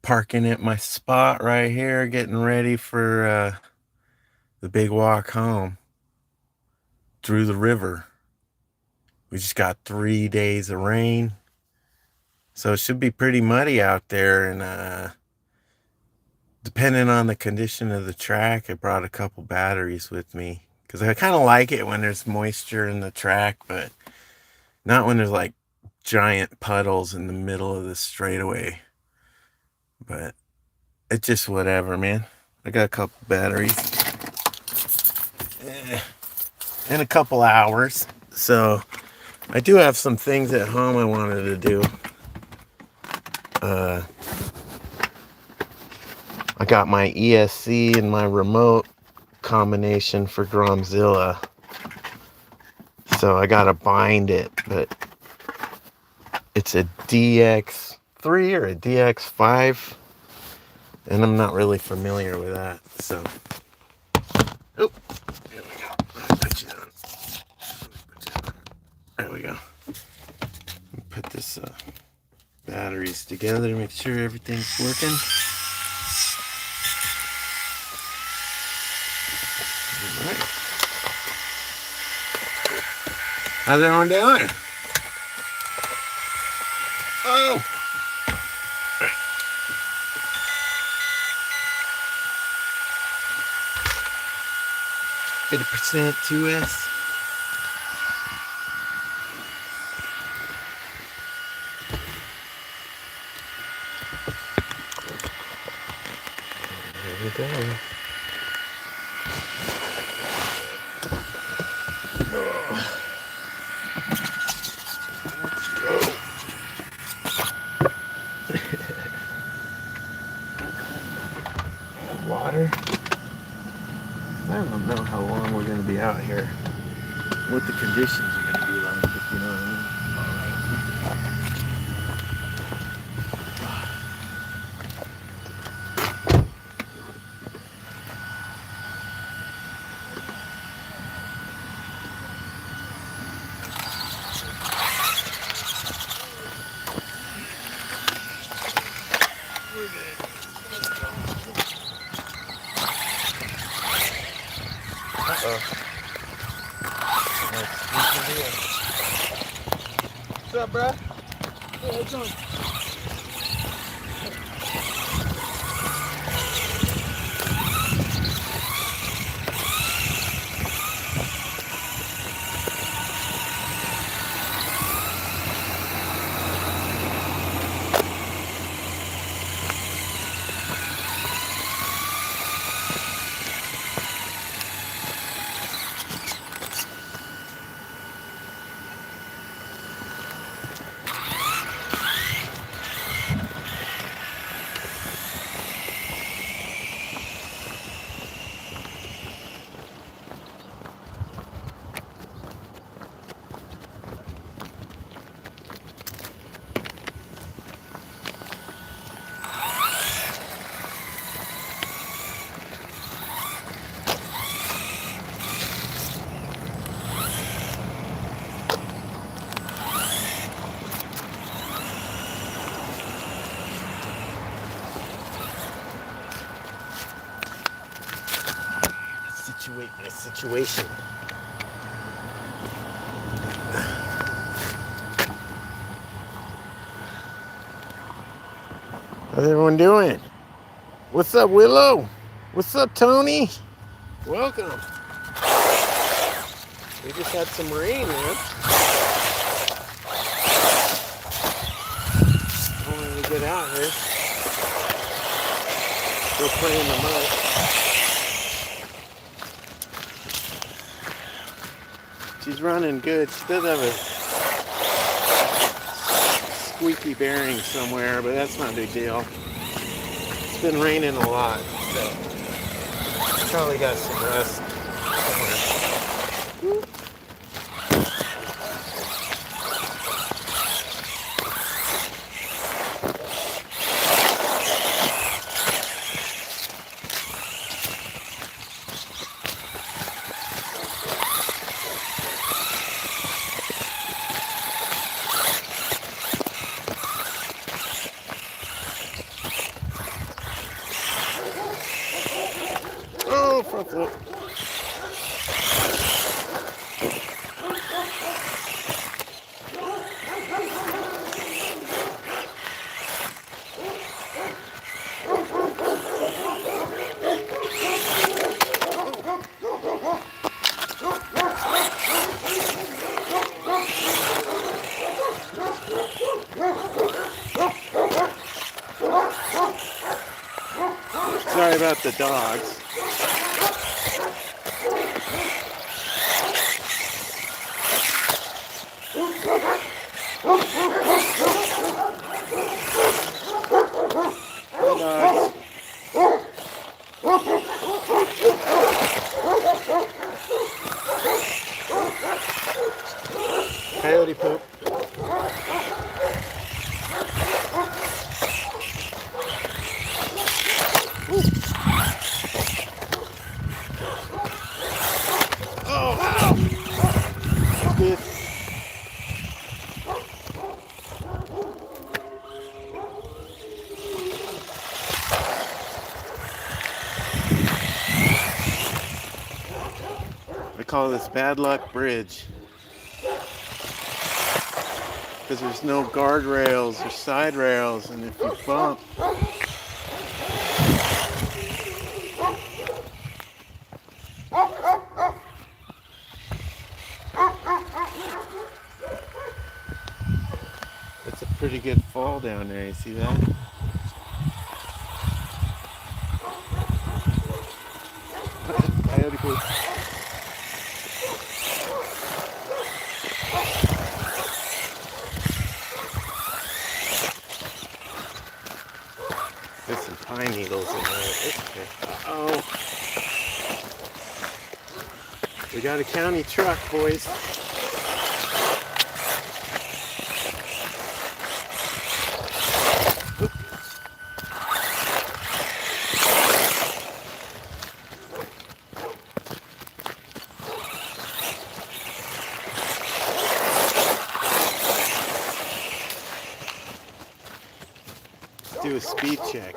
Parking at my spot right here, getting ready for the big walk home through the river. We just got 3 days of rain, so it should be pretty muddy out there. And depending on the condition of the track, I brought a couple batteries with me because I kind of like it when there's moisture in the track, but not when there's like giant puddles in the middle of the straightaway. But it's just whatever, man. I got a couple batteries. In a couple hours. So I do have some things at home I wanted to do. I got my ESC and my remote combination for Gromzilla. So I gotta bind it, but it's a DX3 or a DX5, and I'm not really familiar with that. So, oh, here we go. Put you on. There we go. Put this batteries together to make sure everything's working. All right. How's everyone doing? Oh! 50% 2S. There we go. Water. I don't know how long we're going to be out here. What the conditions are going to be like, if you know what I mean. We're good. Uh-oh. What's up, bro? Hey, what's on? Situate my situation. How's everyone doing? What's up, Willow? What's up, Tony? Welcome. We just had some rain, man. I wanted to get out here. Go play in the mud. She's running good. She does have a squeaky bearing somewhere, but that's not a big deal. It's been raining a lot, so probably got some rest somewhere. Oh, front flip. Sorry about the dogs. Hey, dogs. Coyote poop. Oh, wow. Good. I call this Bad Luck Bridge because there's no guardrails or side rails, and if you bump, it's a pretty good fall down there. You see that? Coyote poop. There's some pine needles in there. Okay. Uh-oh. We got a county truck, boys. Let's do a speed check.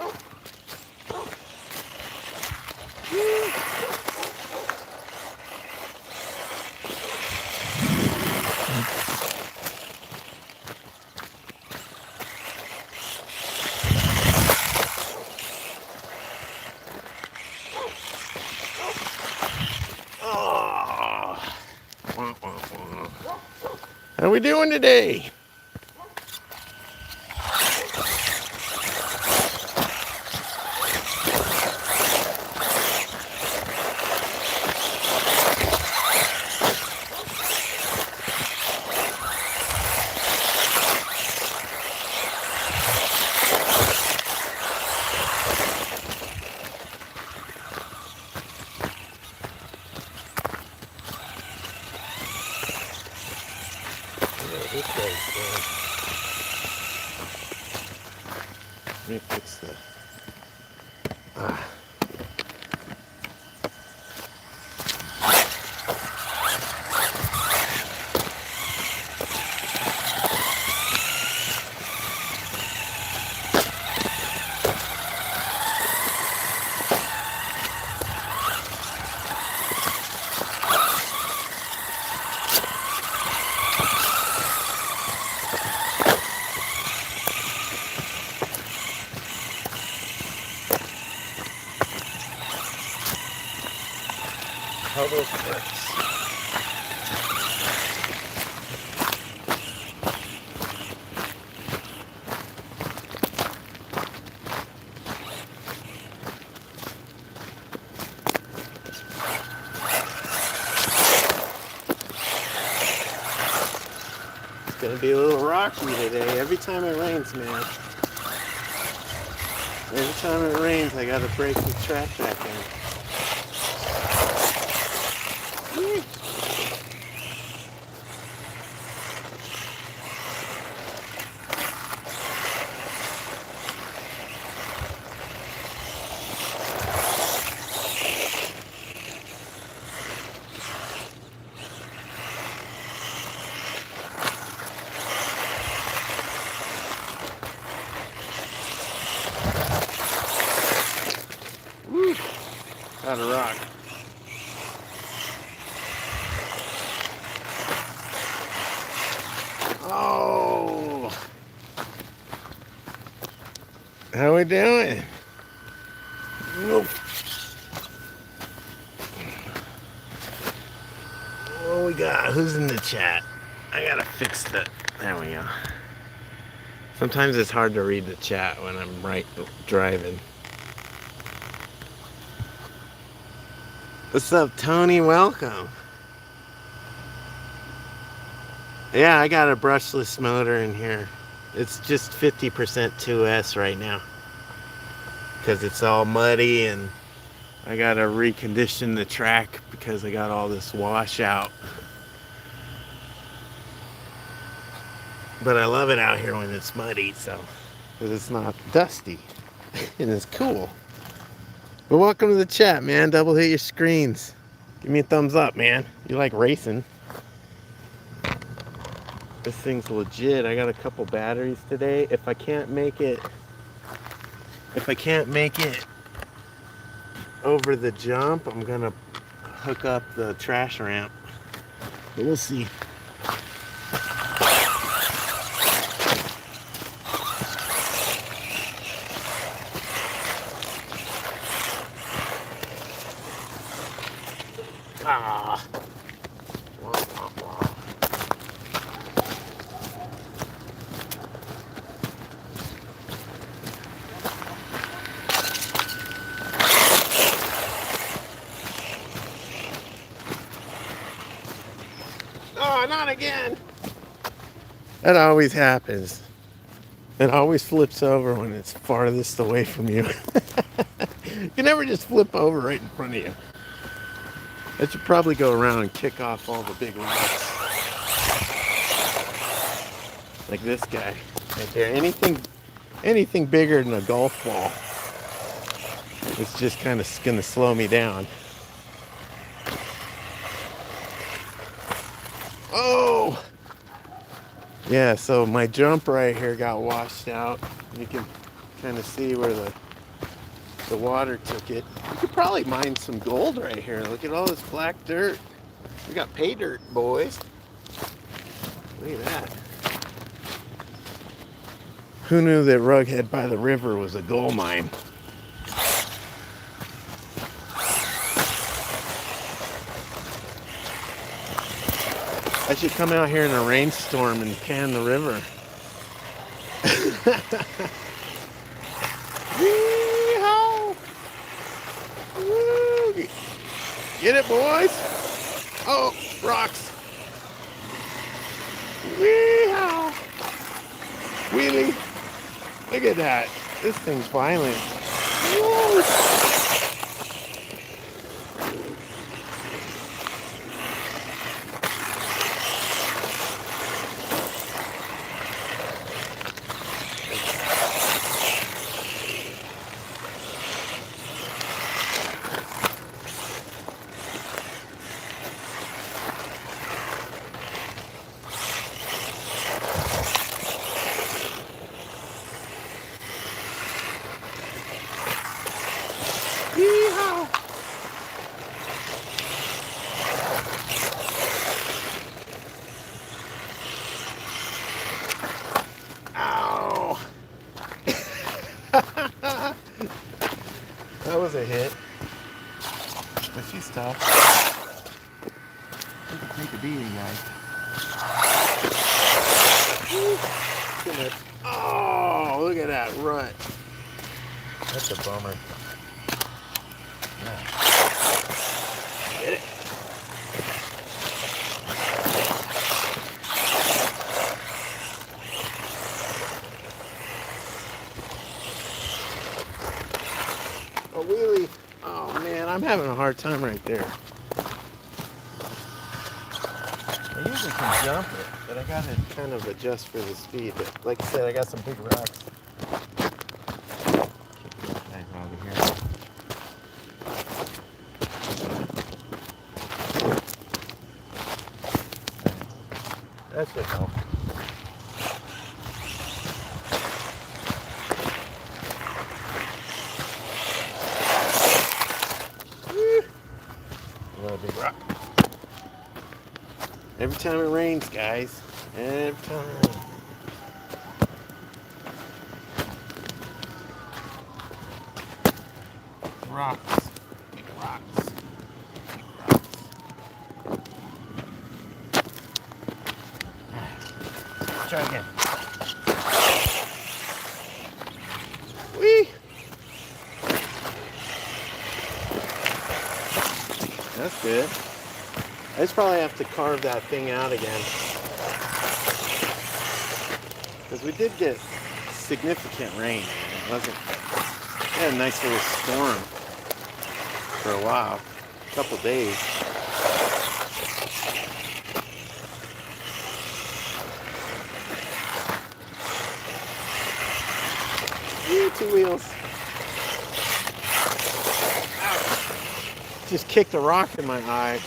Oh. How we doing today? This guy's going. Let me fix the. How those works. It's gonna be a little rocky today. Every time it rains, man. Every time it rains, I gotta break the track back in. Woo! Out of rock. How we doing? Nope. What we got? Who's in the chat? I gotta fix that. There we go. Sometimes it's hard to read the chat when I'm driving. What's up, Tony? Welcome. Yeah, I got a brushless motor in here. It's just 50% 2S right now because it's all muddy and I gotta recondition the track because I got all this washout. But I love it out here when it's muddy, so because it's not dusty and it's cool. But welcome to the chat, man. Double hit your screens. Give me a thumbs up, man. You like racing? This thing's legit. I got a couple batteries today. If I can't make it over the jump, I'm gonna hook up the trash ramp. But we'll see. Ah. Oh, not again. That always happens. It always flips over when it's farthest away from you. You can never just flip over right in front of you. I should probably go around and kick off all the big rocks. Like this guy right there. Anything bigger than a golf ball, it's just kind of gonna slow me down. Oh! Yeah, so my jump right here got washed out. You can kind of see where the water took it. You could probably mine some gold right here. Look at all this black dirt. We got pay dirt, boys. Look at that. Who knew that Rugg by the river was a gold mine? I should come out here in a rainstorm and can the river. Yee-haw! Woo! Get it, boys! Oh, rocks! Yee-haw! Wheelie! Look at that! This thing's violent. Woo! Yee-haw! Ow! That was a hit. But she stopped. You can take a beating, guys. Oh, look at that rut. That's a bummer. Get it. A wheelie. Oh man, I'm having a hard time right there. I usually can jump it, but I gotta kind of adjust for the speed. But like I said, I got some big rocks. Kick this guy over here. That should help. Another big rock. Every time it rains, guys. Every time. Rocks. Rocks. Try again. Whee! That's good. I just probably have to carve that thing out again. Because we did get significant rain. It wasn't. We had a nice little storm for a while, a couple days. Ooh, 2 wheels. Ow. Just kicked a rock in my eye.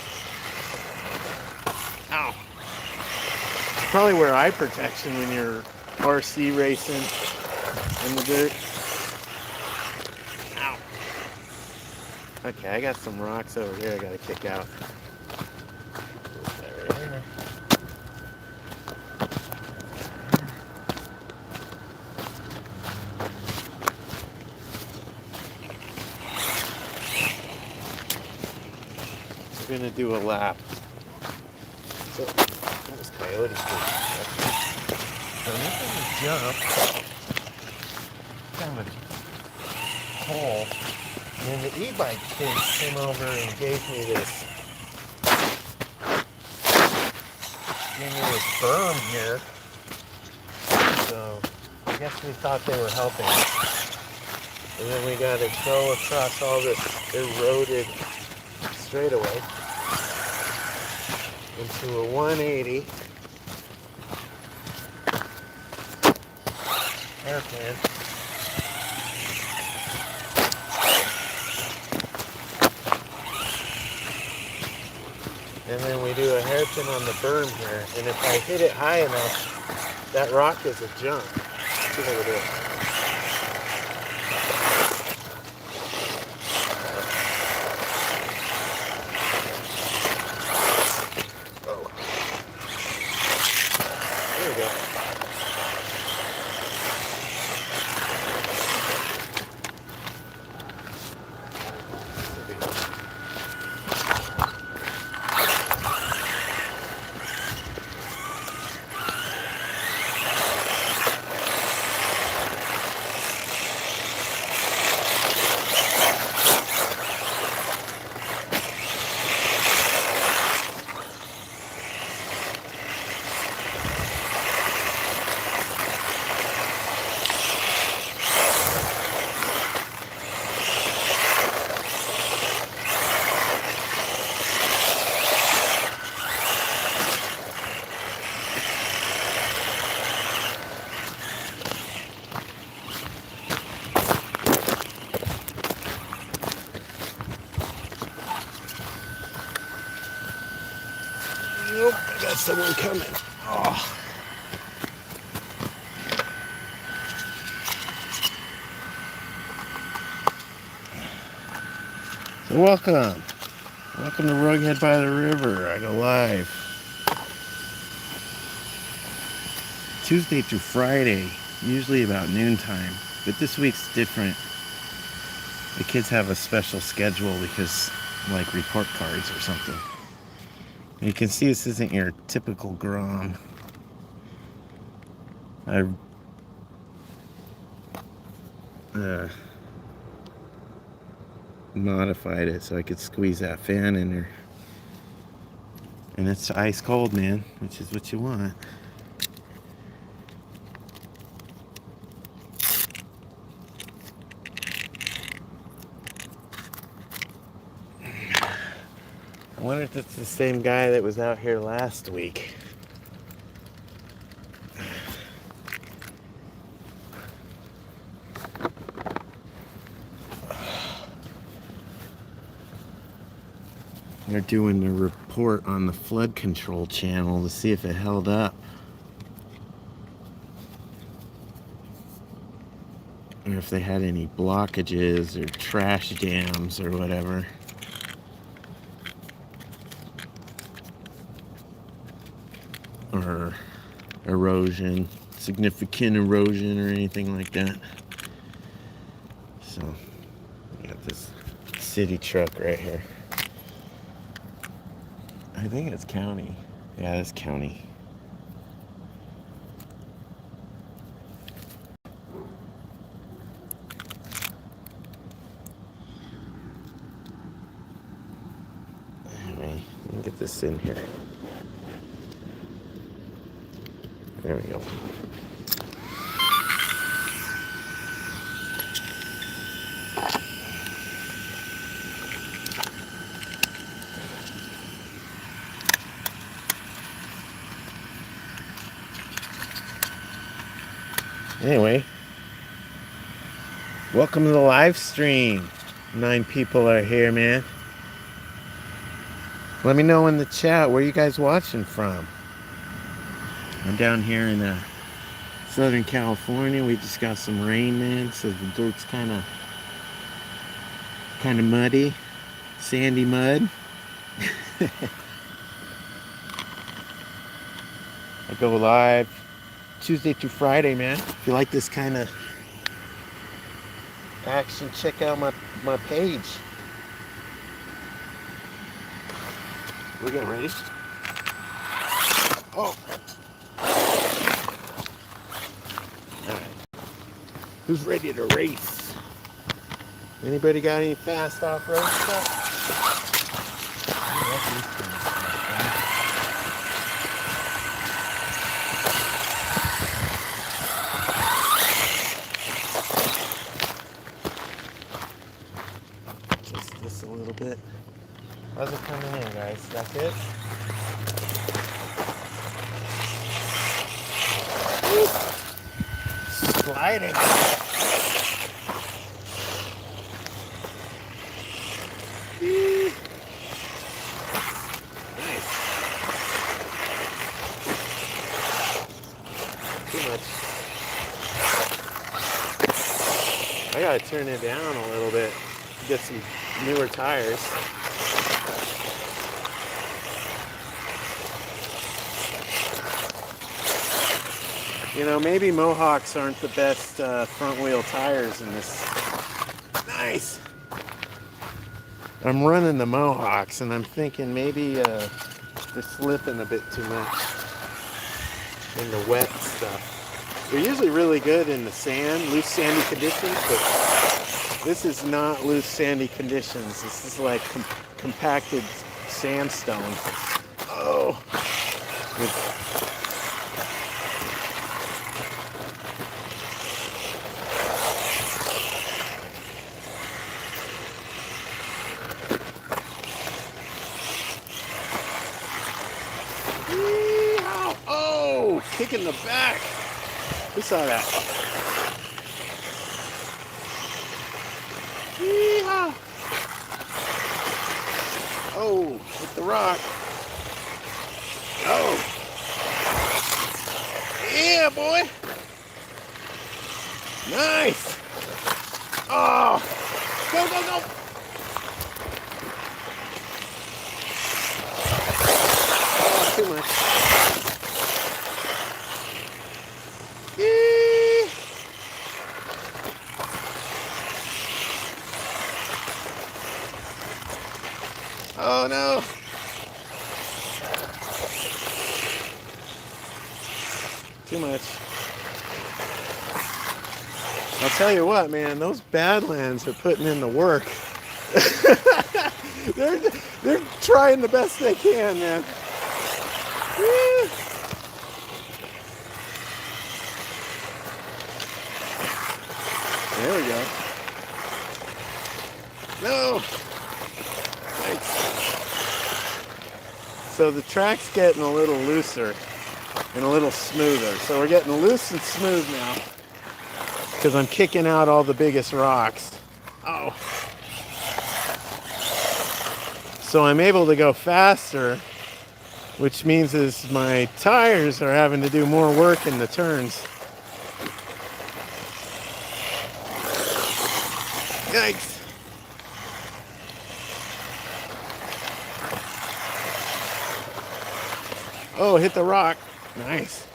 Ow. Probably wear eye protection when you're RC racing in the dirt. Ow. Okay, I got some rocks over here I gotta kick out. We're gonna do a lap. So that was coyote food. So this is a jump. Kind of a hole. And then the e-bike kids came over and gave me this berm here. So I guess we thought they were helping. And then we gotta go across all this eroded straightaway into a 180 hairpin. And then we do a hairpin on the berm here. And if I hit it high enough, that rock is a jump. Let's see if I can do it. Oh. There we go. Nope, I got someone coming. Oh. So welcome. Welcome to Rugg by the River. I go live Tuesday through Friday, usually about noontime. But this week's different. The kids have a special schedule because, like, report cards or something. You can see this isn't your typical Grom. I modified it so I could squeeze that fan in there. And it's ice cold, man, which is what you want. I wonder if it's the same guy that was out here last week. They're doing a report on the flood control channel to see if it held up. Or if they had any blockages or trash jams or whatever. Or erosion, significant erosion or anything like that. So Got this city truck right here. I think it's county. Yeah, it's county. Anyway, let me get this in here. There we go. Anyway, welcome to the live stream. 9 people are here, man. Let me know in the chat where you guys watching from. I'm down here in Southern California. We just got some rain, man, so the dirt's kind of muddy, sandy mud. I go live Tuesday through Friday, man. If you like this kind of action, check out my page. We're getting ready. Oh. Alright. Who's ready to race? Anybody got any fast off-road stuff? Just a little bit. How's it coming in, guys? That's it? Woo. Sliding. Nice. Too much. I gotta turn it down a little bit. Get some newer tires. You know, maybe Mohawks aren't the best front wheel tires in this. Nice. I'm running the Mohawks and I'm thinking maybe they're slipping a bit too much in the wet stuff. They're usually really good in the sand, loose sandy conditions, but this is not loose sandy conditions. This is like compacted sandstone. Oh. Oh, kick in the back. Who saw that? Yeehaw. Oh, hit the rock. Oh. Yeah, boy. Nice. Oh. Go, go, go. Oh, too much. Oh no! Too much. I'll tell you what, man, those Badlands are putting in the work. they're trying the best they can, man. There we go. No! So the track's getting a little looser and a little smoother. So we're getting loose and smooth now because I'm kicking out all the biggest rocks. Oh. So I'm able to go faster, which means is my tires are having to do more work in the turns. Yikes. Oh, hit the rock. Nice.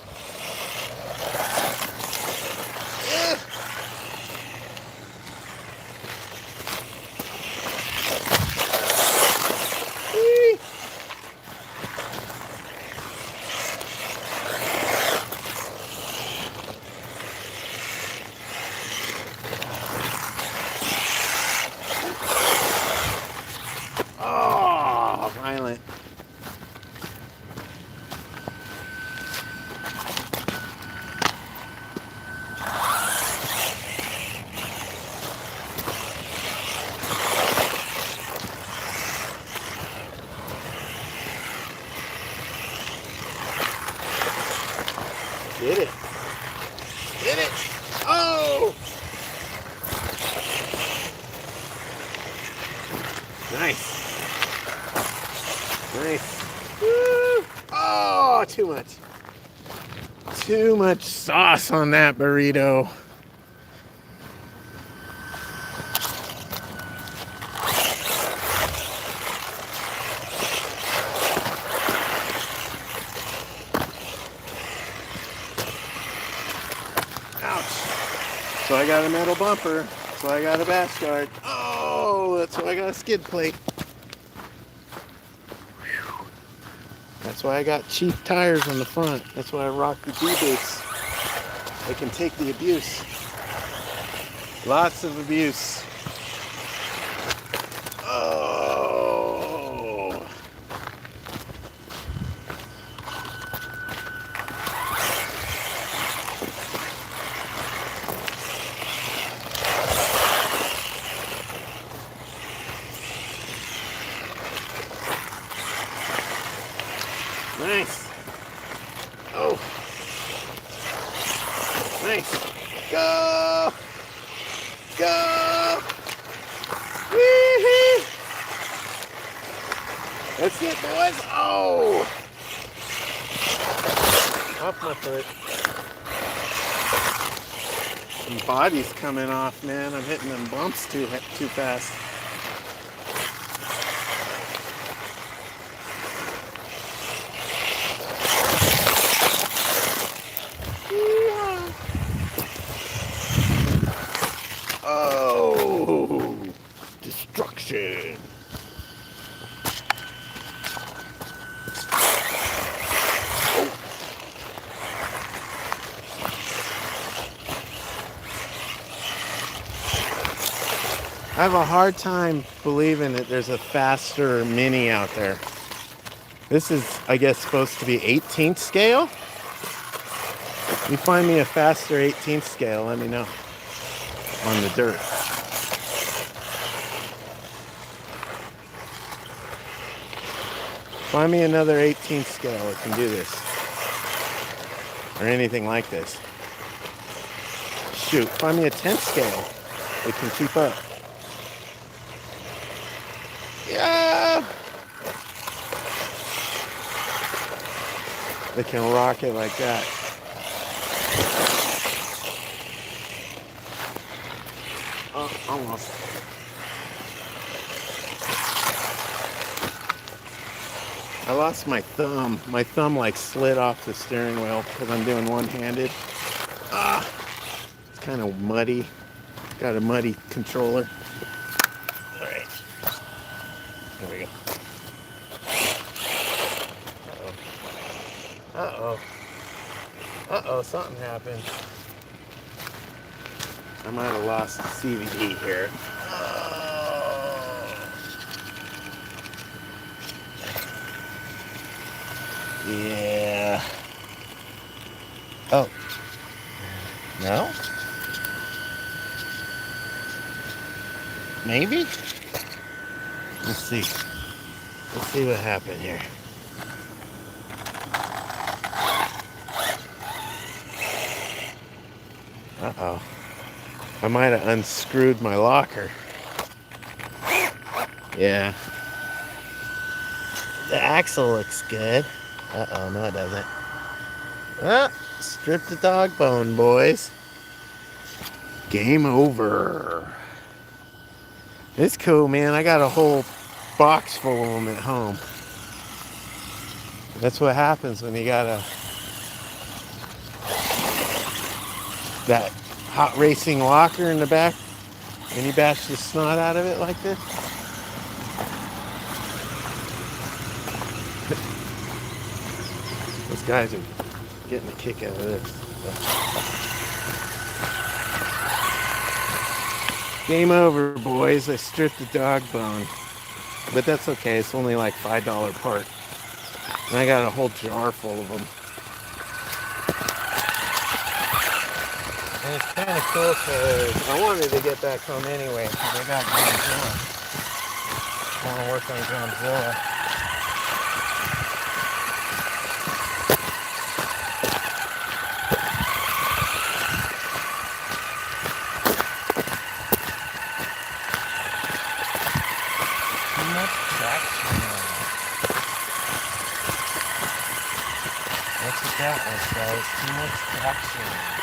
Nice. Nice. Woo. Oh, too much. Too much sauce on that burrito. Ouch. So I got a metal bumper. So I got a bash guard. Oh, that's why I got a skid plate. Whew. That's why I got cheap tires on the front. That's why I rock the D-boots. They can take the abuse. Lots of abuse. Oh. Nice. Oh. Nice. Go. Go. Wee-hee. That's it, boys. Oh. Off my foot. The body's coming off, man. I'm hitting them bumps too fast. Oh, destruction. I have a hard time believing that there's a faster Mini out there. This is, I guess, supposed to be 18th scale. You find me a faster 18th scale, let me know. On the dirt. Find me another 18th scale that can do this. Or anything like this. Shoot, find me a 10th scale that can keep up. Yeah! They can rock it like that. Oh, almost. I lost my thumb. My thumb like slid off the steering wheel because I'm doing one-handed. Ah, it's kind of muddy. Got a muddy controller. All right. There we go. Uh-oh. Uh-oh. Uh-oh, something happened. I might have lost the CVD here. Oh. Yeah. Oh. No? Maybe? Let's see. Let's see what happened here. Uh-oh. I might have unscrewed my locker. Yeah. The axle looks good. Uh-oh, no it doesn't. Ah, stripped the dog bone, boys. Game over. It's cool, man. I got a whole box full of them at home. That's what happens when you got that hot racing locker in the back and you bash the snot out of it like this. Those guys are getting a kick out of this. Game over, boys. I stripped the dog bone. But that's okay. It's only like $5 part. And I got a whole jar full of them. And it's kind of cool because I wanted to get back home anyway because I got Gromzilla. I want to work on Gromzilla. much traction on it. What's with that one, guys? Too much traction.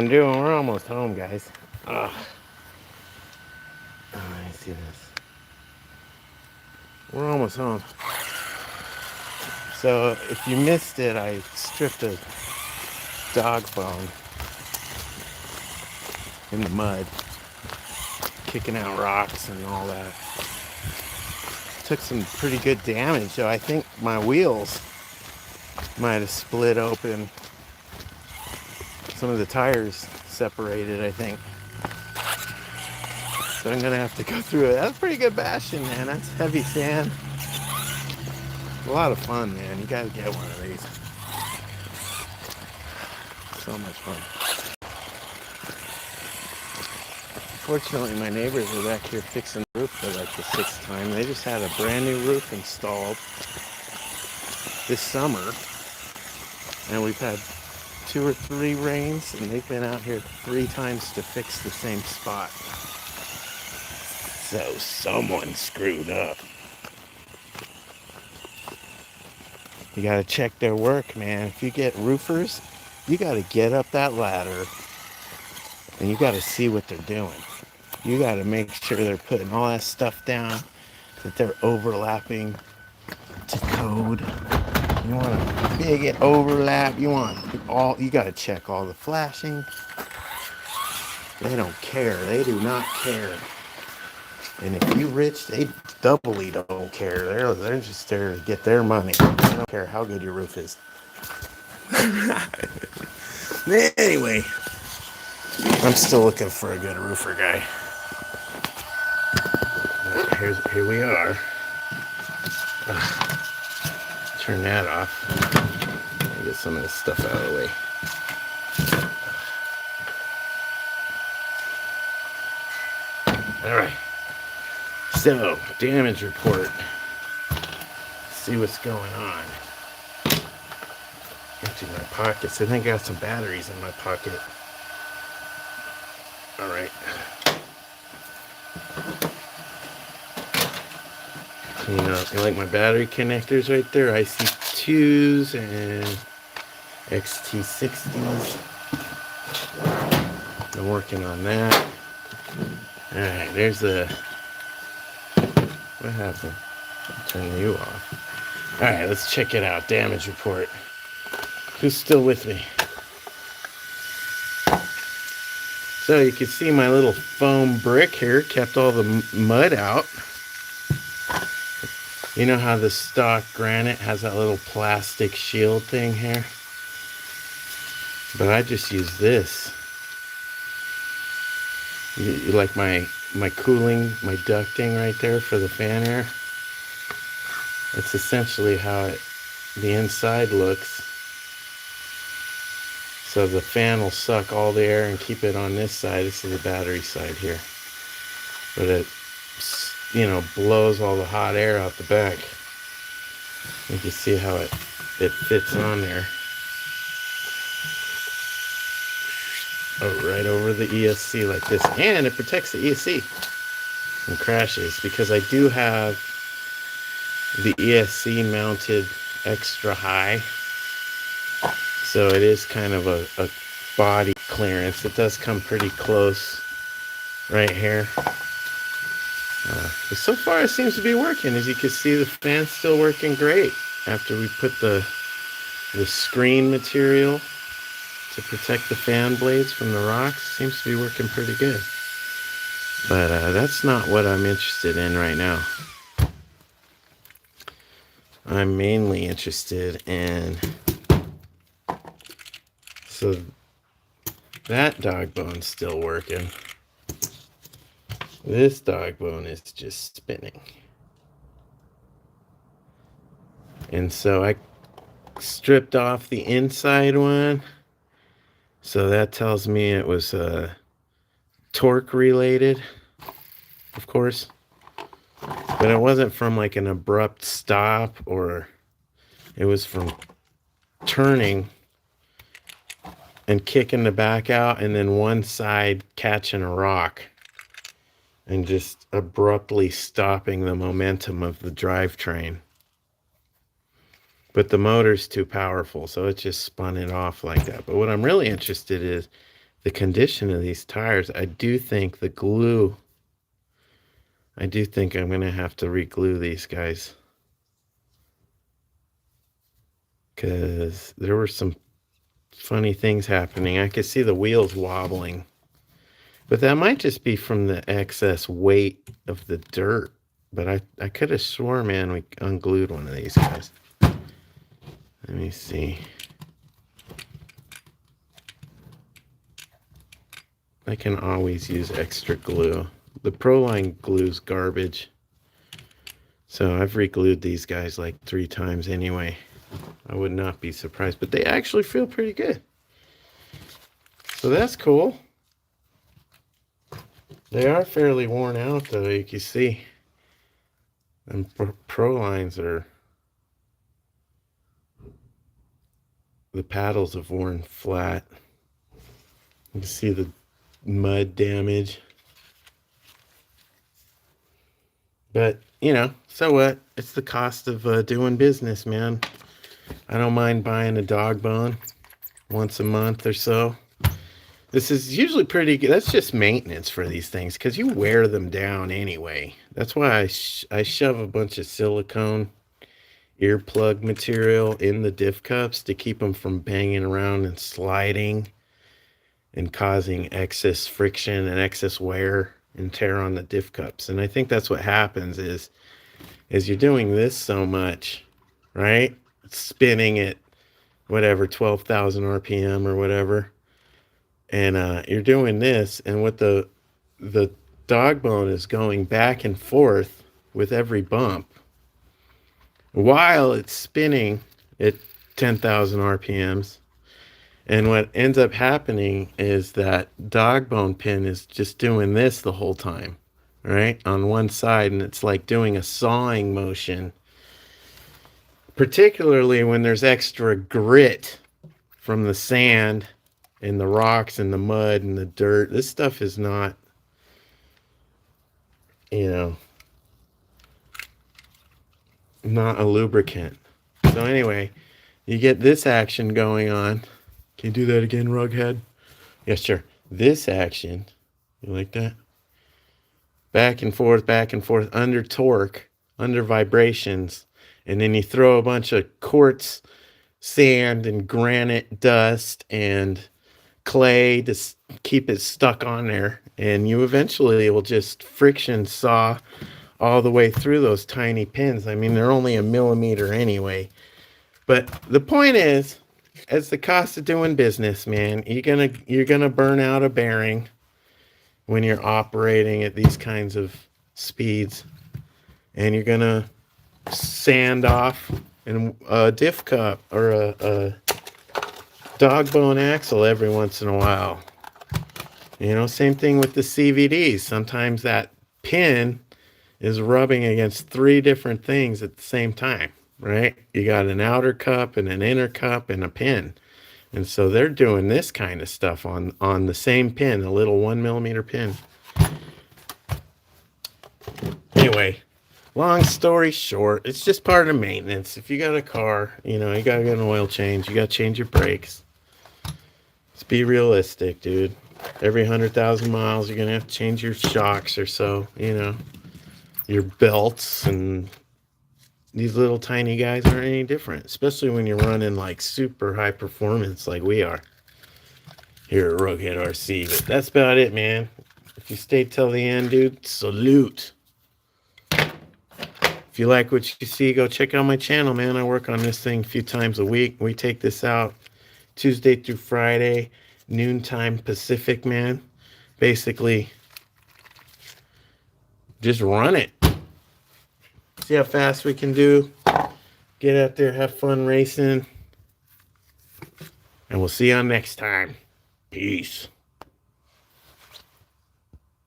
we're doing? We're almost home, guys. Ugh. Oh, I see this. We're almost home. So if you missed it, I stripped a dog bone in the mud, kicking out rocks and all that. Took some pretty good damage, so I think my wheels might have split open. Some of the tires separated, I think. So I'm gonna have to go through it. That's pretty good bashing, man. That's heavy sand. A lot of fun, man. You gotta get one of these. So much fun. Fortunately, my neighbors are back here fixing the roof for like the 6th time. They just had a brand new roof installed this summer, and we've had 2 or 3 rains, and they've been out here 3 times to fix the same spot. So someone screwed up. You gotta check their work, man. If you get roofers, you gotta get up that ladder and you gotta see what they're doing. You gotta make sure they're putting all that stuff down, that they're overlapping to code. You want a big overlap. You gotta check all the flashing. They don't care. They do not care. And if you rich, they doubly don't care. They're just there to get their money. They don't care how good your roof is. Anyway, I'm still looking for a good roofer guy. Here we are. Turn that off. Get some of this stuff out of the way. All right. So, damage report. See what's going on. Empty my pockets. I think I got some batteries in my pocket. All right. You like my battery connectors right there? IC2s and XT60s. I'm working on that. All right, there's the... What happened? Turn you off. All right, let's check it out. Damage report. Who's still with me? So you can see my little foam brick here kept all the mud out. You know how the stock granite has that little plastic shield thing here? But I just use this. You like my cooling, my ducting right there for the fan air? That's essentially how the inside looks. So the fan will suck all the air and keep it on this side. This is the battery side here. But it, blows all the hot air out the back. You can see how it fits on there. Oh, right over the ESC like this. And it protects the ESC from crashes, because I do have the ESC mounted extra high. So it is kind of a body clearance. It does come pretty close right here. But so far it seems to be working. As you can see, the fan's still working great after we put the screen material to protect the fan blades from the rocks. Seems to be working pretty good. But that's not what I'm interested in right now. I'm mainly interested in... So that dog bone's still working. This dog bone is just spinning. And so I stripped off the inside one. So that tells me it was torque related, of course. But it wasn't from like an abrupt stop, or it was from turning and kicking the back out, and then one side catching a rock and just abruptly stopping the momentum of the drivetrain. But the motor's too powerful, so it just spun it off like that. But what I'm really interested in the condition of these tires, I do think the glue, I do think I'm going to have to re-glue these guys. Because there were some funny things happening. I could see the wheels wobbling. But that might just be from the excess weight of the dirt. But I could have swore, man, we unglued one of these guys. Let me see. I can always use extra glue. The Proline glue's garbage. So I've re-glued these guys like 3 times anyway. I would not be surprised. But they actually feel pretty good. So that's cool. They are fairly worn out though, you can see. And Prolines are... the paddles have worn flat. You can see the mud damage. But, you know, so what? It's the cost of doing business, man. I don't mind buying a dog bone once a month or so. This is usually pretty good. That's just maintenance for these things because you wear them down anyway. That's why I shove a bunch of silicone earplug material in the diff cups to keep them from banging around and sliding and causing excess friction and excess wear and tear on the diff cups. And I think that's what happens is you're doing this so much, right? Spinning at whatever 12,000 RPM or whatever, and you're doing this, and what the dog bone is going back and forth with every bump while it's spinning at 10,000 RPMs. And what ends up happening is that dog bone pin is just doing this the whole time, right? On one side, and it's like doing a sawing motion, particularly when there's extra grit from the sand and the rocks and the mud and the dirt. This stuff is not, you know, not a lubricant. So anyway, you get this action going on. Can you do that again, Rughead? Yes, sure. This action, you like that? Back and forth, under torque, under vibrations. And then you throw a bunch of quartz, sand, and granite dust, and clay to keep it stuck on there. And you eventually will just friction saw all the way through those tiny pins. I mean, they're only a millimeter anyway. But the point is, it's the cost of doing business, man. You're gonna burn out a bearing when you're operating at these kinds of speeds, and you're gonna sand off a diff cup or a dog bone axle every once in a while. You know, same thing with the CVDs. Sometimes that pin is rubbing against 3 different things at the same time, right? You got an outer cup and an inner cup and a pin. And so they're doing this kind of stuff on the same pin, a little 1 millimeter pin. Anyway, long story short, it's just part of maintenance. If you got a car, you know, you got to get an oil change. You got to change your brakes. Let's be realistic, dude. Every 100,000 miles, you're going to have to change your shocks or so, you know, your belts. And these little tiny guys aren't any different, especially when you're running like super high performance like we are here at Rughead RC. But that's about it, man. If you stayed till the end, dude, salute. If you like what you see, go check out my channel, man. I work on this thing a few times a week. We take this out Tuesday through Friday, noontime Pacific, man. Basically, just run it. See how fast we can do. Get out there, have fun racing. And we'll see you on next time. Peace.